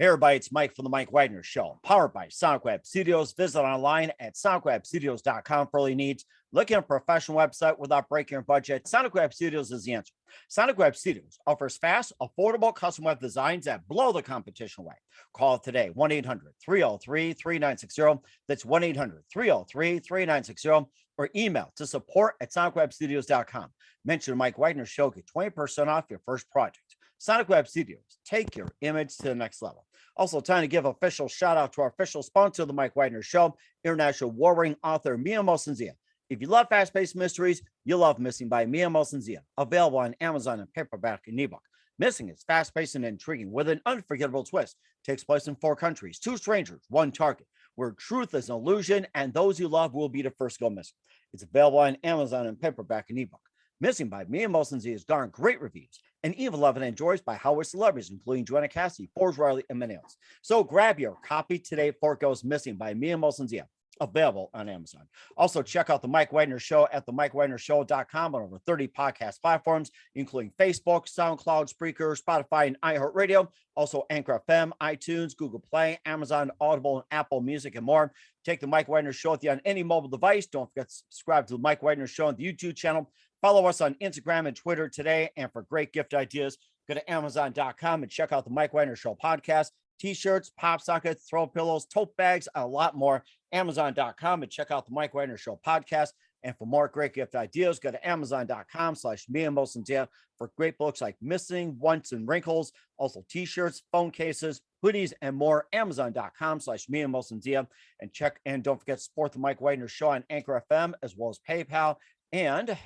Hey everybody, it's Mike from the Mike Wagner Show, powered by Sonic Web Studios. Visit online at sonicwebstudios.com for all your needs. Looking at a professional website without breaking your budget, Sonic Web Studios is the answer. Sonic Web Studios offers fast, affordable custom web designs that blow the competition away. Call today, 1-800-303-3960. That's 1-800-303-3960. Or email to support@sonicwebstudios.com. Mention the Mike Wagner Show, get 20% off your first project. Sonic Web Studios, take your image to the next level. Also, time to give official shout out to our official sponsor of the Mike Wagner Show, international warring author Mia Mosensia. If you love fast-paced mysteries, you'll love Missing by Mia Mosensia, available on Amazon in paperback and ebook. Missing is fast-paced and intriguing with an unforgettable twist. Takes place in 4 countries, 2 strangers, 1 target, where truth is an illusion and those you love will be the first to go missing. It's available on Amazon in paperback and ebook. Missing by Mia Mosensia has garnered great reviews and even loved and enjoyed by Howard celebrities, including Joanna Cassidy, Forbes Riley, and many else. So grab your copy today before it goes missing by Mia Mosensia, available on Amazon. Also, check out the Mike Wagner Show at themikewagnershow.com on over 30 podcast platforms, including Facebook, SoundCloud, Spreaker, Spotify, and iHeartRadio. Also, Anchor FM, iTunes, Google Play, Amazon, Audible, and Apple Music, and more. Take the Mike Wagner Show with you on any mobile device. Don't forget to subscribe to the Mike Wagner Show on the YouTube channel. Follow us on Instagram and Twitter today. And for great gift ideas, go to Amazon.com and check out the Mike Wagner Show podcast. T-shirts, pop sockets, throw pillows, tote bags, a lot more. Amazon.com and check out the Mike Wagner Show podcast. And for more great gift ideas, go to Amazon.com/Mia Mosensia for great books like Missing, Once, and Wrinkles. Also T-shirts, phone cases, hoodies, and more. Amazon.com/Mia Mosensia. And don't forget to support the Mike Wagner Show on Anchor FM as well as PayPal and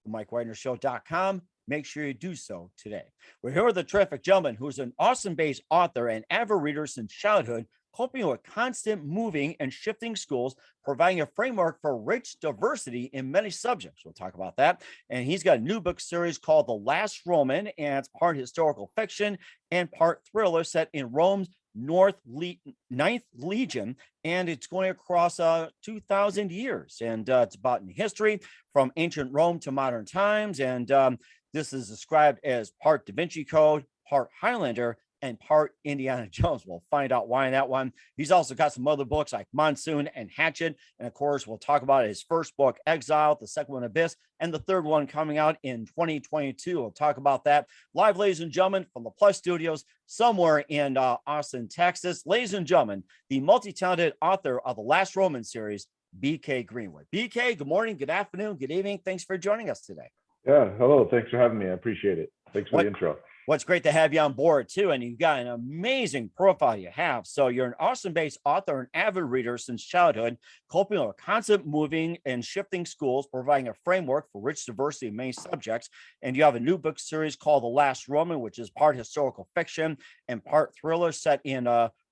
MikeWagnerShow.com. Make sure you do so today. We're here with a terrific gentleman who's an Austin-based author and avid reader since childhood, coping with constant moving and shifting schools, providing a framework for rich diversity in many subjects. We'll talk about that. And he's got a new book series called The Last Roman, and it's part historical fiction and part thriller set in Rome's Ninth Legion, and it's going across 2,000 years, and it's about in history from ancient Rome to modern times, and this is described as part Da Vinci Code, part Highlander, and part Indiana Jones. We'll find out why in that one. He's also got some other books like Monsoon and Hatchet, and of course we'll talk about his first book, Exile, the second one, Abyss, and the third one coming out in 2022. We'll talk about that live, ladies and gentlemen, from the Plus Studios somewhere in Austin, Texas. Ladies and gentlemen, the multi-talented author of the Last Roman series, BK Greenwood. BK, good morning, good afternoon, good evening. Thanks for joining us today. Yeah, hello. Thanks for having me. I appreciate it. Thanks for the intro. Well, it's great to have you on board too. And you've got an amazing profile you have. So you're an Austin-based author and avid reader since childhood, coping with constant moving and shifting schools, providing a framework for rich diversity in many subjects. And you have a new book series called The Last Roman, which is part historical fiction and part thriller set in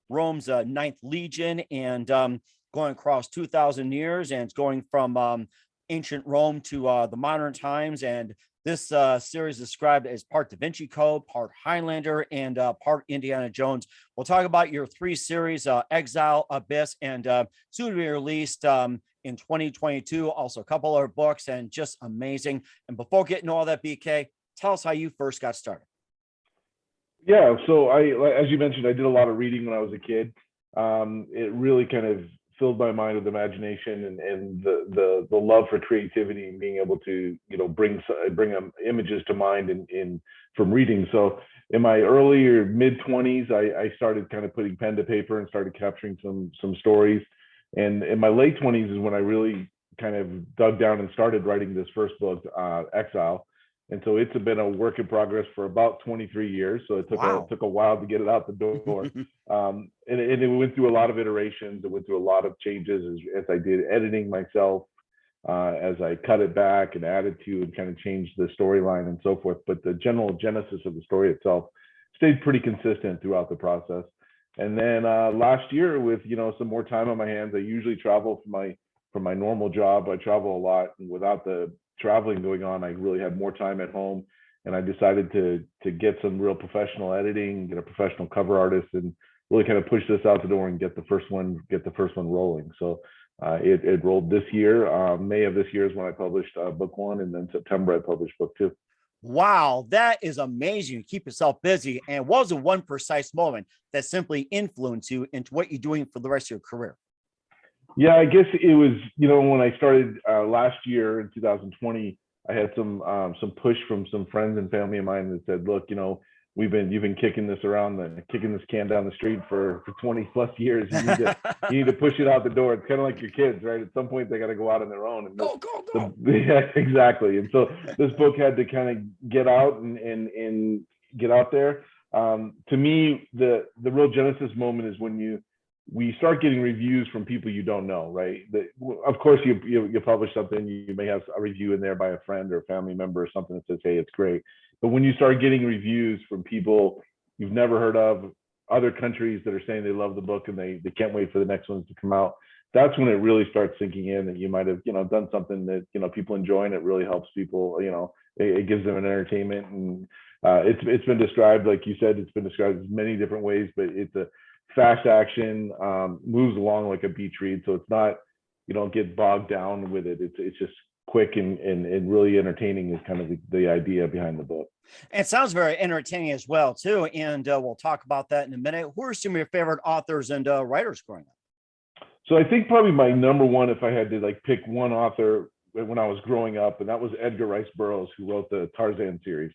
Rome's Ninth Legion and going across 2,000 years. And it's going from ancient Rome to the modern times. And this series is described as part Da Vinci Code, part Highlander, and part Indiana Jones. We'll talk about your 3 series, Exile, Abyss, and soon to be released in 2022. Also a couple other books, and just amazing. And before getting all that, BK, tell us how you first got started. Yeah, so as you mentioned, I did a lot of reading when I was a kid. It really kind of filled my mind with imagination and the love for creativity and being able to bring images to mind in from reading. So in my early or mid 20s, I started kind of putting pen to paper and started capturing some stories. And in my late 20s is when I really kind of dug down and started writing this first book, Exile. And so it's been a work in progress for about 23 years. So it took a while to get it out the door. And it went through a lot of iterations. It went through a lot of changes as I did editing myself, as I cut it back and added to and kind of changed the storyline and so forth. But the general genesis of the story itself stayed pretty consistent throughout the process. And then last year, with some more time on my hands, I usually travel from my normal job. I travel a lot, and without the traveling going on, I really had more time at home, and I decided to get some real professional editing, get a professional cover artist, and really kind of push this out the door and get the first one rolling. So it rolled this year. May of this year is when I published book 1, and then September I published book 2. Wow, that is amazing. You keep yourself busy. And what was the one precise moment that simply influenced you into what you're doing for the rest of your career? Yeah, I guess it was, when I started last year in 2020, I had some push from some friends and family of mine that said, look, you've been kicking this around, kicking this can down the street for 20 plus years. You need to push it out the door. It's kind of like your kids, right? At some point, they got to go out on their own. And Go, go, go. yeah, exactly. And so this book had to kind of get out and get out there. To me, the real genesis moment is when we start getting reviews from people you don't know, right? Of course, you publish something, you may have a review in there by a friend or a family member or something that says, hey, it's great. But when you start getting reviews from people you've never heard of, other countries that are saying they love the book and they can't wait for the next ones to come out, that's when it really starts sinking in that you might have, done something that, people enjoy and it really helps people, it gives them an entertainment. And it's been described, like you said, it's been described as many different ways, but it's a fast action, moves along like a beach read. So it's not, you don't get bogged down with it. It's just quick and really entertaining is kind of the idea behind the book. And it sounds very entertaining as well, too. And we'll talk about that in a minute. Who are some of your favorite authors and writers growing up? So I think probably my number one, if I had to like pick one author when I was growing up, and that was Edgar Rice Burroughs, who wrote the Tarzan series.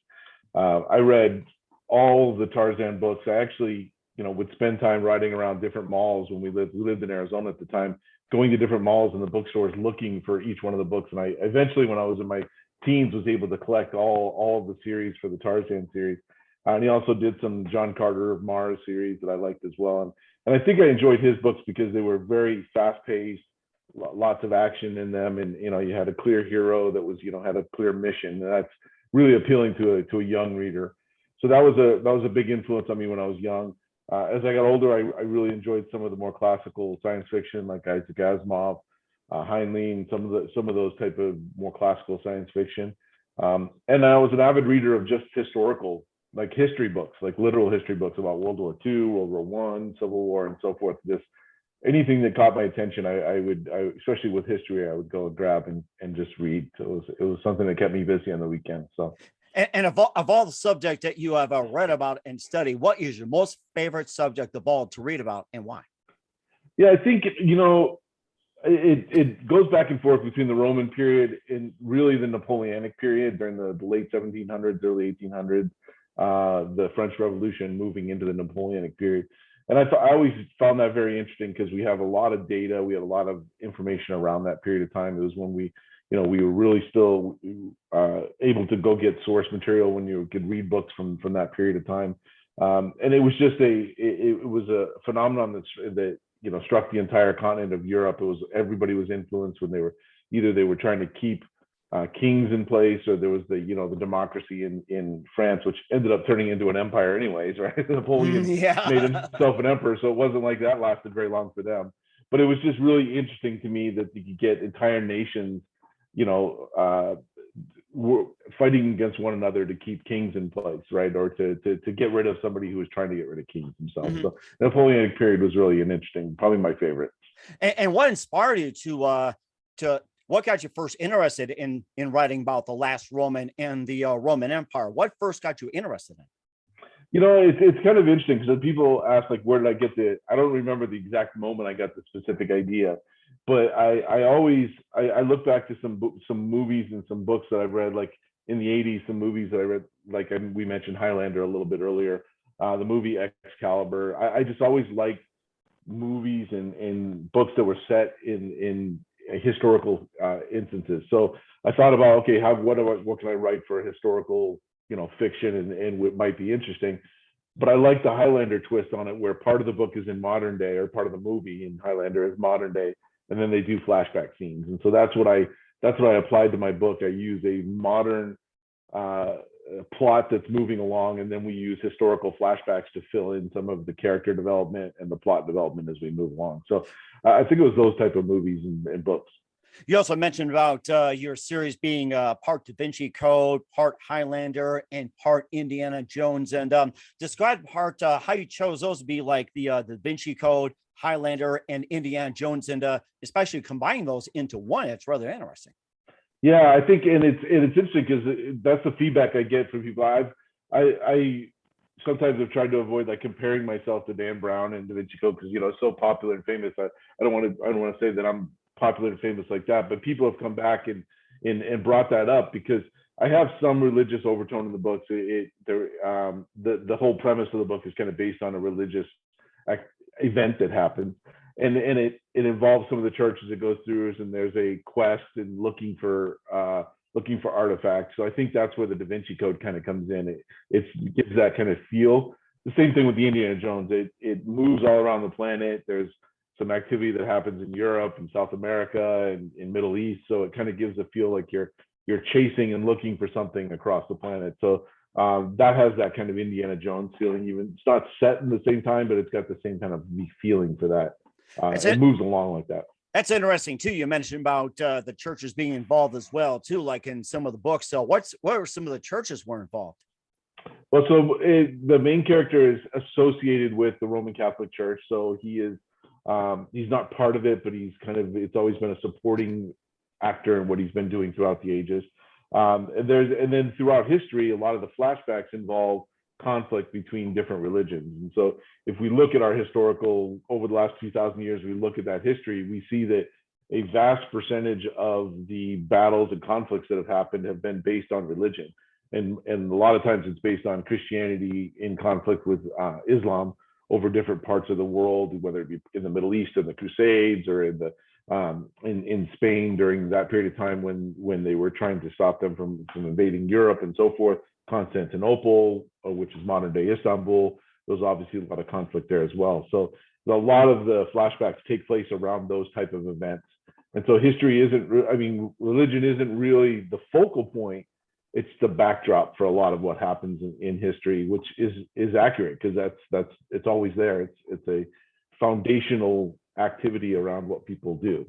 I read all the Tarzan books. I actually, would spend time riding around different malls when we lived in Arizona at the time, going to different malls and the bookstores looking for each one of the books. And I eventually, when I was in my teens, was able to collect all of the series for the Tarzan series. And he also did some John Carter of Mars series that I liked as well. And I think I enjoyed his books because they were very fast paced, lots of action in them. And, you had a clear hero that was, had a clear mission. And that's really appealing to a young reader. So that was a big influence on me when I was young. As I got older, I really enjoyed some of the more classical science fiction, like Isaac Asimov, Heinlein, some of those type of more classical science fiction. And I was an avid reader of just historical, like history books, like literal history books about World War II, World War One, Civil War, and so forth. Just anything that caught my attention, I would, especially with history, I would go and grab and just read. So it was something that kept me busy on the weekend. So. And of all the subjects that you have read about and studied, what is your most favorite subject of all to read about and why? Yeah, I think, it goes back and forth between the Roman period and really the Napoleonic period during the late 1700s, early 1800s, the French Revolution moving into the Napoleonic period. And I always found that very interesting because we have a lot of data, we had a lot of information around that period of time. It was when we were really still able to go get source material when you could read books from that period of time. And it was just it was a phenomenon that struck the entire continent of Europe. Everybody was influenced when they were trying to keep kings in place, or there was the democracy in France, which ended up turning into an empire anyways, right? Napoleon made himself an emperor, so it wasn't like that lasted very long for them. But it was just really interesting to me that you could get entire nations fighting against one another to keep kings in place, right? Or to get rid of somebody who was trying to get rid of kings themselves. Mm-hmm. So the Napoleonic period was really probably my favorite. And what inspired you to what got you first interested in writing about the last Roman and the Roman Empire? What first got you interested in? It's kind of interesting because people ask, like, where did I get I don't remember the exact moment I got the specific idea. But I look back to some movies and some books that I've read, like in the 80s, some movies that I read, like we mentioned Highlander a little bit earlier, the movie Excalibur. I just always liked movies and books that were set in historical instances. So I thought about, okay, what can I write for historical, fiction and what might be interesting. But I like the Highlander twist on it, where part of the book is in modern day, or part of the movie in Highlander is modern day. And then they do flashback scenes. And so that's what I applied to my book. I use a modern plot that's moving along, and then we use historical flashbacks to fill in some of the character development and the plot development as we move along. So I think it was those type of movies and books. You also mentioned about your series being part Da Vinci Code, part Highlander, and part Indiana Jones. And describe part how you chose those to be like the Da Vinci Code, Highlander, and Indiana Jones, and especially combining those into one. It's rather interesting. Yeah, I think, and it's interesting because that's the feedback I get from people. I sometimes have tried to avoid like comparing myself to Dan Brown and Da Vinci Code because it's so popular and famous. I don't want to say that I'm popular and famous like that, but people have come back and brought that up because I have some religious overtone in the books. The whole premise of the book is kind of based on a religious event that happens, and it involves some of the churches it goes through, and there's a quest and looking for artifacts. So I think that's where the Da Vinci Code kind of comes in. It gives that kind of feel. The same thing with the Indiana Jones. It moves all around the planet. There's some activity that happens in Europe and South America and in Middle East. So it kind of gives a feel like you're chasing and looking for something across the planet. So that has that kind of Indiana Jones feeling. Even it's not set in the same time, but it's got the same kind of feeling for that. It moves along like that. That's interesting too. You mentioned about the churches being involved as well too, like in some of the books. So what were some of the churches were involved? Well, so the main character is associated with the Roman Catholic Church, so he's not part of it, but it's always been a supporting actor in what he's been doing throughout the ages. And then throughout history, a lot of the flashbacks involve conflict between different religions. And so if we look at our historical, over the last 2,000 years, we look at that history, we see that a vast percentage of the battles and conflicts that have happened have been based on religion. And a lot of times it's based on Christianity in conflict with Islam over different parts of the world, whether it be in the Middle East in the Crusades or in Spain during that period of time when they were trying to stop them from invading Europe and so forth. Constantinople, which is modern day Istanbul, there's obviously a lot of conflict there as well. So a lot of the flashbacks take place around those type of events. And so religion isn't really the focal point. It's the backdrop for a lot of what happens in history, which is accurate because it's always there. It's a foundational activity around what people do.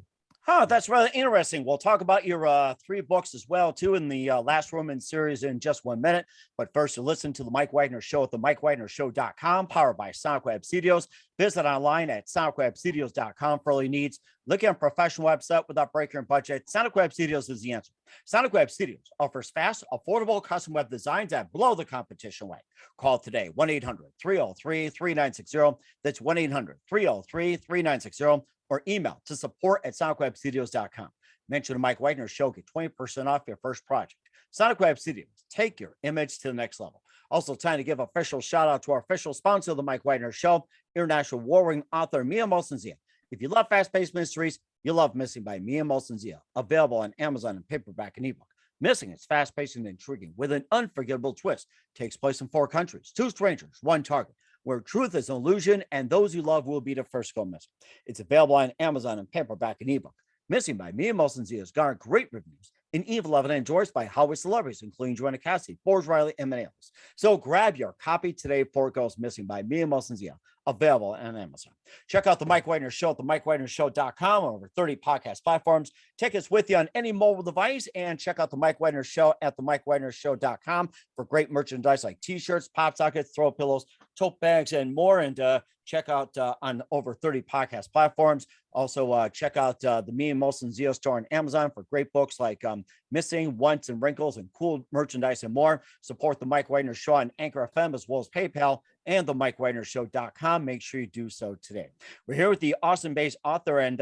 Oh, that's rather interesting. We'll talk about your 3 books as well, too, in the Last Roman series in just 1 minute. But first, to listen to the Mike Wagner Show at the MikeWagnerShow.com, powered by Sonic Web Studios. Visit online at SonicWebStudios.com for all your needs. Looking at a professional website without breaking your budget, Sonic Web Studios is the answer. Sonic Web Studios offers fast, affordable custom web designs that blow the competition away. Call today, 1-800-303-3960. That's 1-800-303-3960. Or email to support@sonicwebstudios.com. Mention the Mike Wagner Show, get 20% off your first project. Sonic Web Studios, take your image to the next level. Also, time to give official shout out to our official sponsor of the Mike Wagner Show, international warring author Mia Molson-Zia. If you love fast-paced mysteries, you love Missing by Mia Molson-Zia, available on Amazon in paperback and ebook. Missing is fast-paced and intriguing with an unforgettable twist. Takes place in 4 countries, 2 strangers, 1 target, where truth is an illusion and those you love will be the first to go missing. It's available on Amazon in paperback and ebook. Missing by Mia Molson-Zia has garnered great reviews and even loved and endorsed by Hollywood celebrities, including Joanna Cassidy, Forbes Riley, and many others. So grab your copy today before it goes missing by Mia Molson-Zia, available on Amazon. Check out the Mike Wagner Show at the MikeWagnerShow.com on over 30 podcast platforms. Take us with you on any mobile device and check out the Mike Wagner Show at the MikeWagnerShow.com for great merchandise like t-shirts, pop sockets, throw pillows, tote bags, and more. And check out on over 30 podcast platforms. Also, check out the Me and Molson-Zia store on Amazon for great books like Missing, Once, and Wrinkles, and cool merchandise and more. Support the Mike Wagner Show on Anchor FM as well as PayPal and the MikeWagnerShow.com. Make sure you do so today. We're here with the Austin-based author and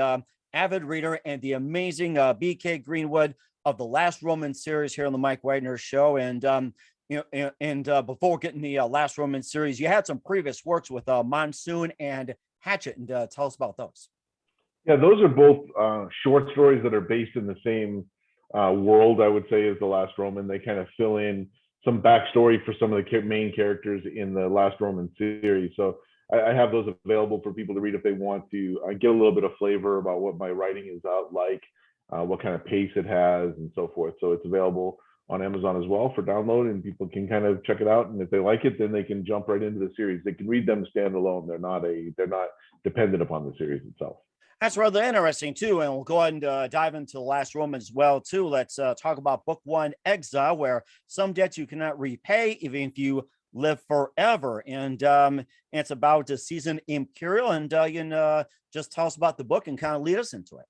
avid reader and the amazing BK Greenwood of the Last Roman series here on the Mike Wagner Show. And before getting the Last Roman series, you had some previous works with Monsoon and Hatchet, and tell us about those. Yeah, those are both short stories that are based in the same world, I would say, as the Last Roman. They kind of fill in some backstory for some of the main characters in the Last Roman series. So I have those available for people to read if they want to get a little bit of flavor about what my writing is like, what kind of pace it has, and so forth. So it's available on Amazon as well for download, and people can kind of check it out. And if they like it, then they can jump right into the series. They can read them standalone. They're not dependent upon the series itself. That's rather interesting too, and we'll go ahead and dive into the Last Roman as well too. Let's talk about Book 1, Exile, where some debts you cannot repay even if you live forever, and it's about the season Imperial. And you can just tell us about the book and kind of lead us into it.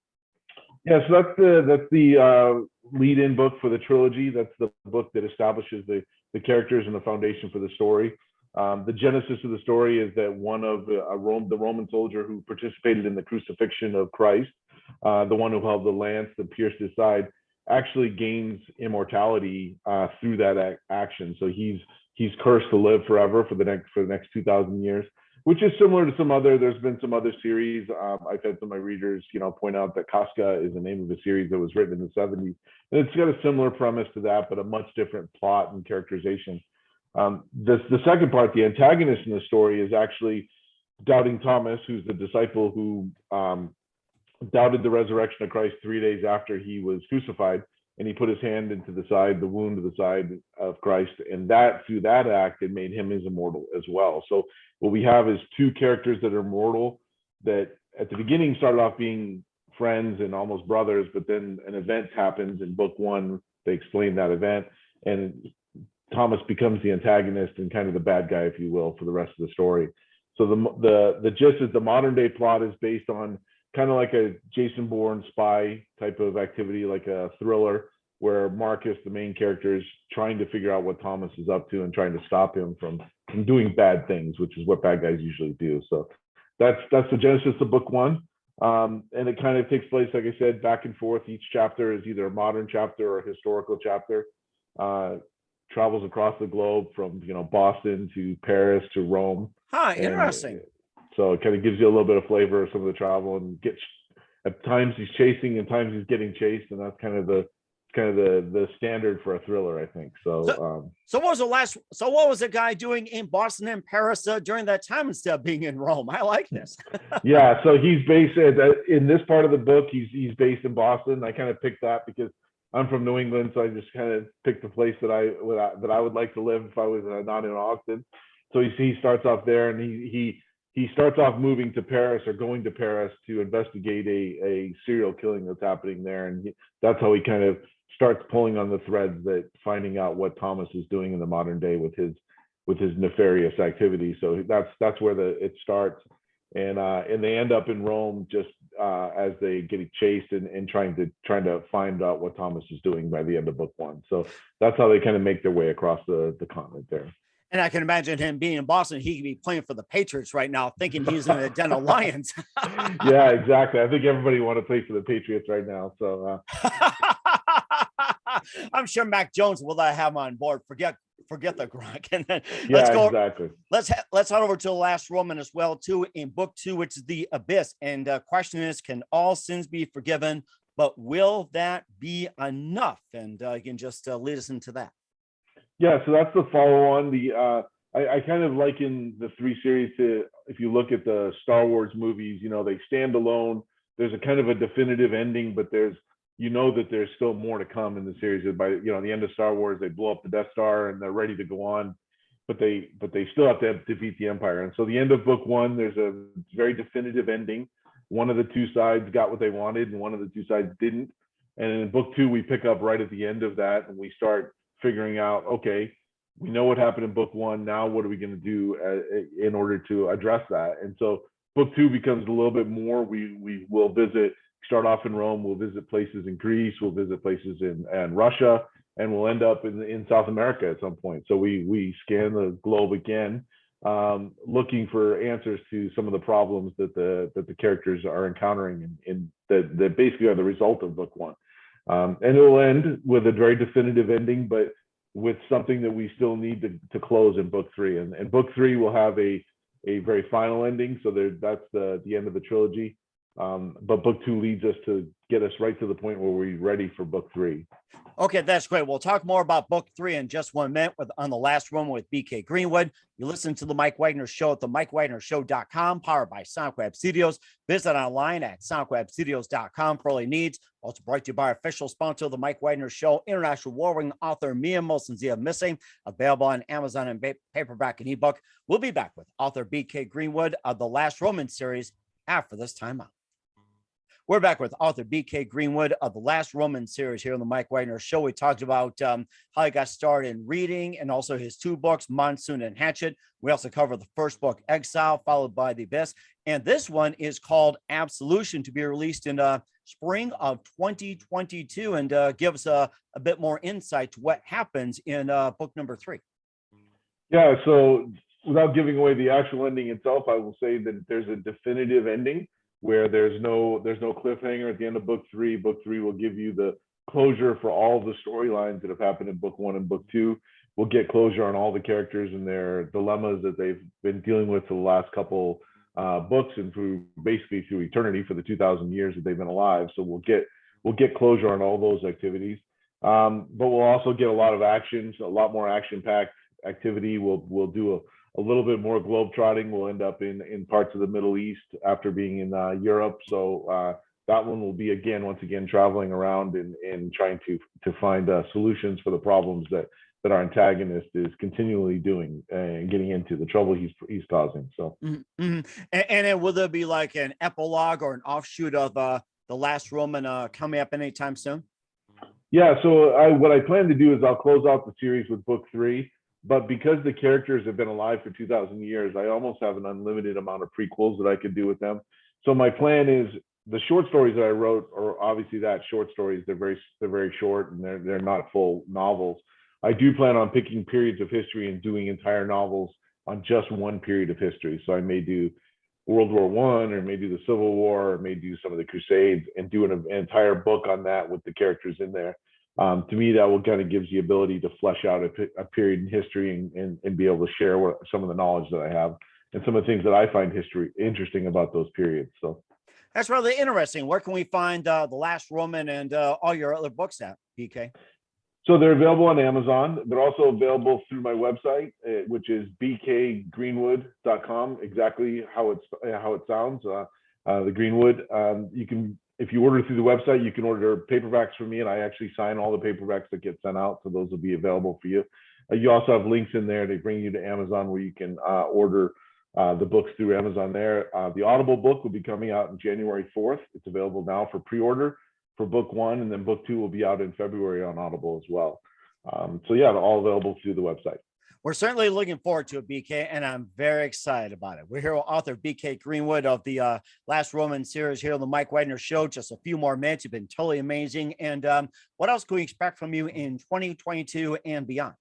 Yeah, so that's the lead-in book for the trilogy. That's the book that establishes the characters and the foundation for the story. The genesis of the story is that one of the Roman soldier who participated in the crucifixion of Christ, the one who held the lance that pierced his side, actually gains immortality through that action. So he's cursed to live forever for the next 2,000 years, which is similar to there's been some other series. I've had some of my readers, point out that Casca is the name of a series that was written in the 70s. And it's got a similar premise to that, but a much different plot and characterization. The second part, the antagonist in the story, is actually doubting Thomas, who's the disciple who doubted the resurrection of Christ 3 days after he was crucified. And he put his hand into the wound of the side of Christ. And through that act, it made him as immortal as well. So what we have is two characters that are mortal that at the beginning started off being friends and almost brothers, but then an event happens in book one. They explain that event, and Thomas becomes the antagonist and kind of the bad guy, if you will, for the rest of the story. So the gist is the modern day plot is based on kind of like a Jason Bourne spy type of activity, like a thriller, where Marcus, the main character, is trying to figure out what Thomas is up to and trying to stop him from doing bad things, which is what bad guys usually do. So that's the genesis of book one. And it kind of takes place, like I said, back and forth. Each chapter is either a modern chapter or a historical chapter. Travels across the globe from Boston to Paris to Rome. Interesting. So it kind of gives you a little bit of flavor of some of the travel, and at times he's chasing and times he's getting chased, and that's kind of the standard for a thriller, I think. So what was the guy doing in Boston and Paris during that time instead of being in Rome? I like this. Yeah, so he's based in this part of the book. He's based in Boston. I kind of picked that because I'm from New England, so I just kind of picked the place that I would like to live if I was not in Austin. So he starts off there, and he starts off moving to Paris or going to Paris to investigate a serial killing that's happening there, and that's how he kind of starts pulling on the threads that finding out what Thomas is doing in the modern day with his nefarious activity. So that's where it starts, and they end up in Rome just as they get chased and trying to find out what Thomas is doing by the end of book one. So that's how they kind of make their way across the continent there. And I can imagine him being in Boston. He could be playing for the Patriots right now, thinking he's in the den of lions. Yeah, exactly. I think everybody want to play for the Patriots right now. So I'm sure Mac Jones will have him on board. Forget the Gronk. And then exactly. Let's head over to the last Roman as well, too, in book two, which is the Abyss. And the question is, can all sins be forgiven? But will that be enough? And you can just lead us into that. Yeah, so that's the follow-on. I kind of liken the three series to, if you look at the Star Wars movies, they stand alone. There's a kind of a definitive ending, but there's still more to come in the series. By the end of Star Wars, they blow up the Death Star and they're ready to go on, but they still have to defeat the Empire. And so the end of book one, there's a very definitive ending. One of the two sides got what they wanted, and one of the two sides didn't. And in book two, we pick up right at the end of that, and we start figuring out, okay, we know what happened in book one. Now what are we going to do in order to address that? And so book two becomes a little bit more. We will start off in Rome. We'll visit places in Greece. We'll visit places in Russia, and we'll end up in South America at some point. So we scan the globe again, looking for answers to some of the problems that the characters are encountering and that basically are the result of book one. And it will end with a very definitive ending, but with something that we still need to close in book three. And book three will have a very final ending. So that's the end of the trilogy. But book two leads us to get us right to the point where we're ready for book three. Okay, that's great. We'll talk more about book three in just 1 minute on the last one with BK Greenwood. You listen to the Mike Wagner Show at the MikeWagnerShow.com, powered by SonicWeb Studios. Visit online at SonicWebStudios.com for all your needs. Also brought to you by our official sponsor of the Mike Wagner Show, international award-winning author Mia Molson-Zia Missing, available on Amazon and paperback and ebook. We'll be back with author BK Greenwood of the Last Roman series after this time out. We're back with author BK Greenwood of the Last Roman series here on the Mike Wagner Show. We talked about how he got started in reading and also his two books, Monsoon and Hatchet. We also covered the first book, Exile, followed by The Abyss. And this one is called Absolution, to be released in spring of 2022, and give us a bit more insight to what happens in book number 3. Yeah, so without giving away the actual ending itself, I will say that there's a definitive ending where there's no cliffhanger at the end of book 3. Book 3 will give you the closure for all the storylines that have happened in book 1 and book 2. We'll get closure on all the characters and their dilemmas that they've been dealing with for the last couple books and through eternity for the 2,000 years that they've been alive. So we'll get closure on all those activities. But we'll also get a lot of actions, a lot more action-packed activity. We'll do a little bit more globe trotting. We'll end up in parts of the Middle East after being in Europe. So that one will be once again traveling around and trying to find solutions for the problems that our antagonist is continually doing and getting into, the trouble he's causing. So, and then will there be like an epilogue or an offshoot of the Last Roman coming up anytime soon? Yeah. So what I plan to do is I'll close out the series with book 3. But because the characters have been alive for 2,000 years, I almost have an unlimited amount of prequels that I could do with them. So my plan is the short stories that I wrote are obviously short stories. They're very short and they're not full novels. I do plan on picking periods of history and doing entire novels on just one period of history. So I may do World War I, or may do the Civil War, or may do some of the Crusades, and do an entire book on that with the characters in there. To me, that will kind of gives the ability to flesh out a period in history and be able to share some of the knowledge that I have and some of the things that I find interesting about those periods. So that's really interesting. Where can we find The Last Roman and all your other books at, BK? So they're available on Amazon. They're also available through my website, which is bkgreenwood.com, exactly how it sounds, the Greenwood. You can, if you order through the website, you can order paperbacks from me, and I actually sign all the paperbacks that get sent out, so those will be available for you. You also have links in there to bring you to Amazon where you can order the books through Amazon there. The Audible book will be coming out on January 4th. It's available now for pre-order for book 1, and then book 2 will be out in February on Audible as well. So yeah, all available through the website. We're certainly looking forward to it, BK, and I'm very excited about it. We're here with author BK Greenwood of the Last Roman series here on the Mike Widener Show. Just a few more minutes. You've been totally amazing. And what else can we expect from you in 2022 and beyond?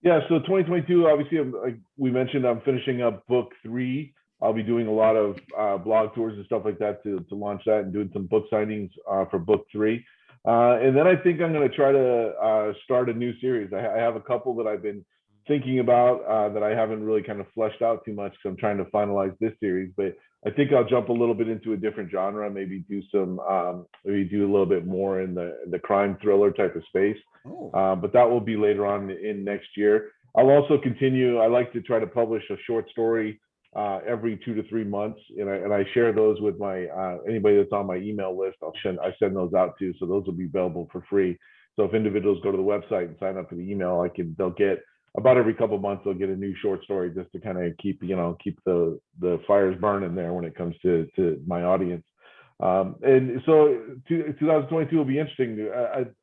Yeah, so 2022, obviously, like we mentioned, I'm finishing up book 3. I'll be doing a lot of blog tours and stuff like that to launch that, and doing some book signings for book 3. And then I think I'm going to try to start a new series. I have a couple that I've been thinking about that I haven't really kind of fleshed out too much, because I'm trying to finalize this series. But I think I'll jump a little bit into a different genre, maybe do a little bit more in the crime thriller type of space. But that will be later on in next year. I'll also continue. I like to try to publish a short story every 2 to 3 months, and I share those with my anybody that's on my email list. I send those out to, so those will be available for free. So if individuals go to the website and sign up for the email, they'll get about every couple of months they'll get a new short story, just to kind of keep the fires burning there when it comes to my audience. And so 2022 will be interesting.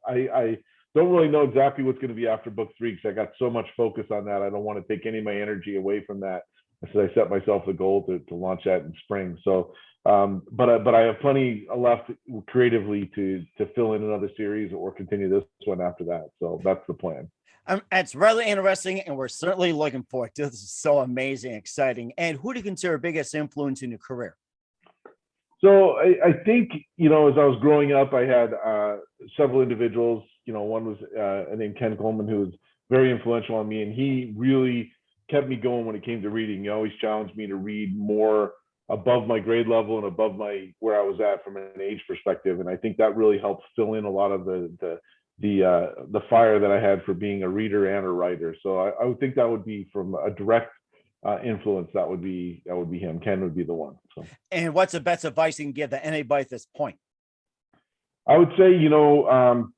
I don't really know exactly what's going to be after book 3, because I got so much focus on that. I don't want to take any of my energy away from that. So I set myself the goal to launch that in spring. So, but I have plenty left creatively to fill in another series or continue this one after that. So that's the plan. It's really interesting, and we're certainly looking forward to this. This is so amazing, exciting. And who do you consider biggest influence in your career? So I think, as I was growing up, I had several individuals. One was named Ken Coleman, who was very influential on me, and he really kept me going when it came to reading. He always challenged me to read more above my grade level and above where I was at from an age perspective. And I think that really helped fill in a lot of the fire that I had for being a reader and a writer. So I would think that would be from a direct influence. That would be him. Ken would be the one. So. And what's the best advice you can give to anybody at this point? I would say,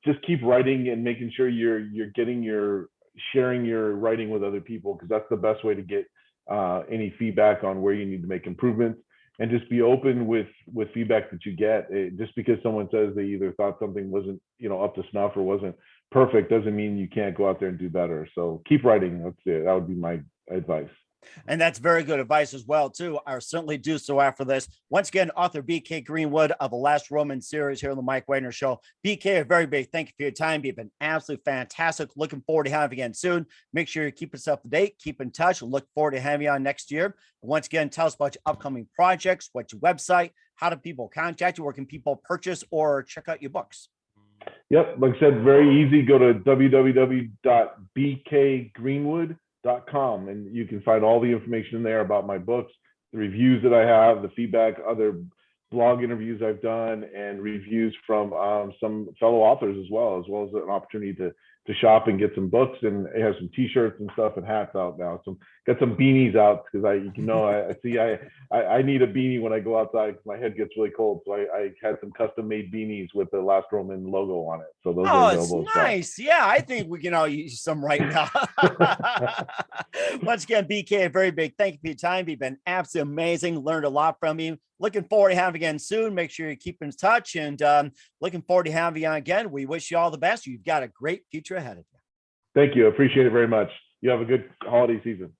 just keep writing and making sure you're sharing your writing with other people, because that's the best way to get any feedback on where you need to make improvements. And just be open with feedback that you get. Just because someone says they either thought something wasn't up to snuff or wasn't perfect doesn't mean you can't go out there and do better. So keep writing. That would be my advice. And that's very good advice as well, too. I'll certainly do so after this. Once again, author BK Greenwood of the Last Roman series here on the Mike Wagner Show. BK, a very big thank you for your time. You've been absolutely fantastic. Looking forward to having you again soon. Make sure you keep us up to date, keep in touch. We'll look forward to having you on next year. And once again, tell us about your upcoming projects, what's your website, how do people contact you, where can people purchase or check out your books? Yep, like I said, very easy. Go to www.bkgreenwood.com and you can find all the information in there about my books, the reviews that I have, the feedback, other blog interviews I've done, and reviews from some fellow authors as well as an opportunity to shop and get some books. And it has some t-shirts and stuff and hats out now. So got some beanies out because I need a beanie when I go outside because my head gets really cold. So I had some custom made beanies with the Last Roman logo on it. So those are available. It's nice. Yeah, I think we can all use some right now. Once again, BK, a very big thank you for your time. You've been absolutely amazing. Learned a lot from you. Looking forward to having you again soon. Make sure you keep in touch, and looking forward to having you on again. We wish you all the best. You've got a great future ahead of you. Thank you. I appreciate it very much. You have a good holiday season.